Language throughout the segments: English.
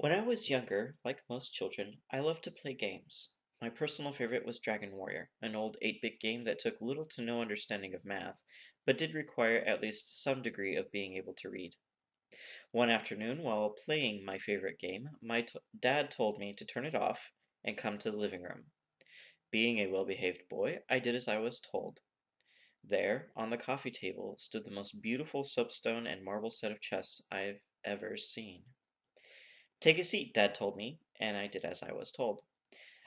When I was younger, like most children, I loved to play games. My personal favorite was Dragon Warrior, an old 8-bit game that took little to no understanding of math, but did require at least some degree of being able to read. One afternoon, while playing my favorite game, my dad told me to turn it off and come to the living room. Being a well-behaved boy, I did as I was told. There, on the coffee table, stood the most beautiful soapstone and marble set of chess I've ever seen. "Take a seat," Dad told me, and I did as I was told.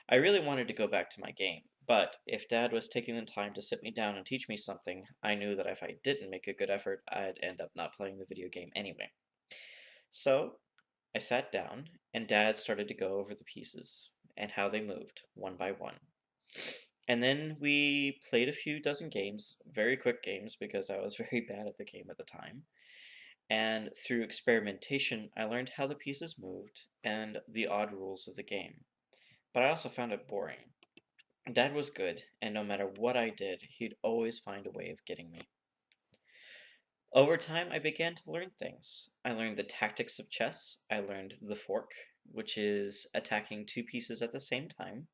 I really wanted to go back to my game, but if Dad was taking the time to sit me down and teach me something, I knew that if I didn't make a good effort, I'd end up not playing the video game anyway. So, I sat down, and Dad started to go over the pieces and how they moved, one by one. And then we played a few dozen games, very quick games because I was very bad at the game at the time. And through experimentation, I learned how the pieces moved and the odd rules of the game. But I also found it boring. Dad was good, and no matter what I did, he'd always find a way of getting me. Over time, I began to learn things. I learned the tactics of chess. I learned the fork, which is attacking two pieces at the same time.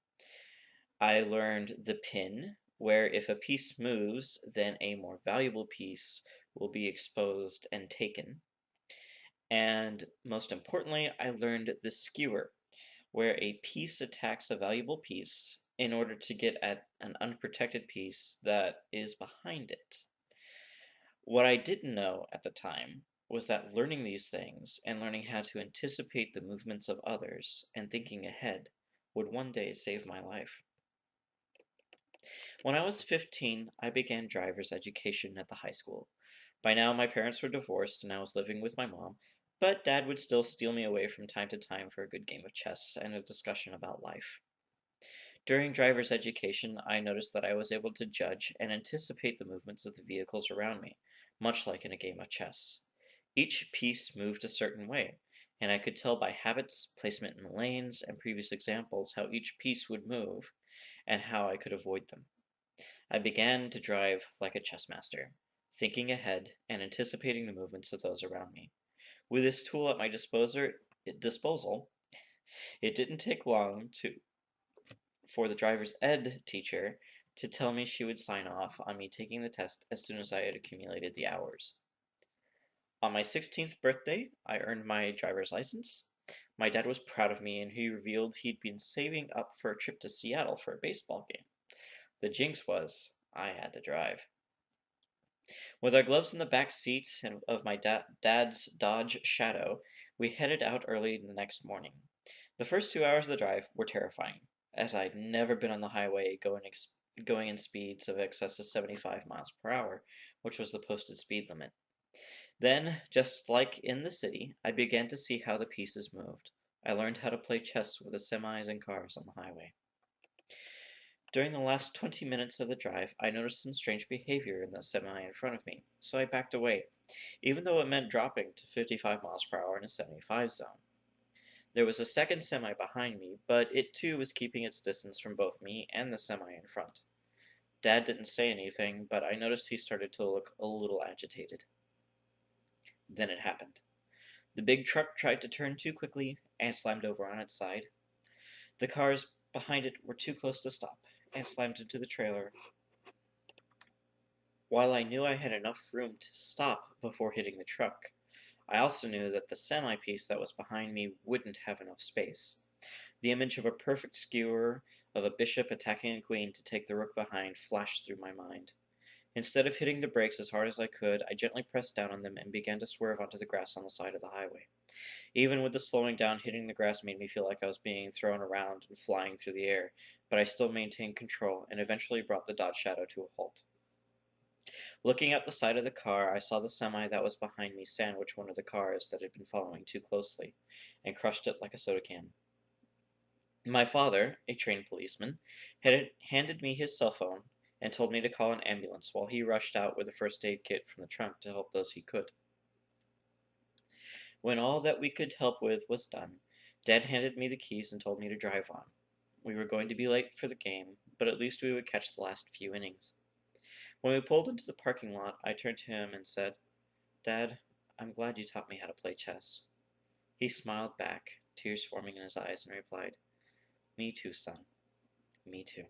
I learned the pin, where if a piece moves, then a more valuable piece will be exposed and taken. And most importantly, I learned the skewer, where a piece attacks a valuable piece in order to get at an unprotected piece that is behind it. What I didn't know at the time was that learning these things and learning how to anticipate the movements of others and thinking ahead would one day save my life. When I was 15, I began driver's education at the high school. By now, my parents were divorced and I was living with my mom, but Dad would still steal me away from time to time for a good game of chess and a discussion about life. During driver's education, I noticed that I was able to judge and anticipate the movements of the vehicles around me, much like in a game of chess. Each piece moved a certain way, and I could tell by habits, placement in lanes, and previous examples how each piece would move and how I could avoid them. I began to drive like a chess master, thinking ahead and anticipating the movements of those around me. With this tool at my disposal, it didn't take long for the driver's ed teacher to tell me she would sign off on me taking the test as soon as I had accumulated the hours. On my 16th birthday, I earned my driver's license. My dad was proud of me and he revealed he'd been saving up for a trip to Seattle for a baseball game. The jinx was, I had to drive. With our gloves in the back seat of my dad's Dodge Shadow, we headed out early the next morning. The first 2 hours of the drive were terrifying, as I'd never been on the highway going in speeds of excess of 75 miles per hour, which was the posted speed limit. Then, just like in the city, I began to see how the pieces moved. I learned how to play chess with the semis and cars on the highway. During the last 20 minutes of the drive, I noticed some strange behavior in the semi in front of me, so I backed away, even though it meant dropping to 55 miles per hour in a 75 zone. There was a second semi behind me, but it too was keeping its distance from both me and the semi in front. Dad didn't say anything, but I noticed he started to look a little agitated. Then it happened. The big truck tried to turn too quickly and slammed over on its side. The cars behind it were too close to stop and slammed into the trailer. While I knew I had enough room to stop before hitting the truck, I also knew that the semi-piece that was behind me wouldn't have enough space. The image of a perfect skewer of a bishop attacking a queen to take the rook behind flashed through my mind. Instead of hitting the brakes as hard as I could, I gently pressed down on them and began to swerve onto the grass on the side of the highway. Even with the slowing down, hitting the grass made me feel like I was being thrown around and flying through the air, but I still maintained control and eventually brought the Dodge Shadow to a halt. Looking at the side of the car, I saw the semi that was behind me sandwich one of the cars that had been following too closely, and crushed it like a soda can. My father, a trained policeman, had handed me his cell phone and told me to call an ambulance while he rushed out with a first aid kit from the trunk to help those he could. When all that we could help with was done, Dad handed me the keys and told me to drive on. We were going to be late for the game, but at least we would catch the last few innings. When we pulled into the parking lot, I turned to him and said, "Dad, I'm glad you taught me how to play chess." He smiled back, tears forming in his eyes, and replied, "Me too, son. Me too."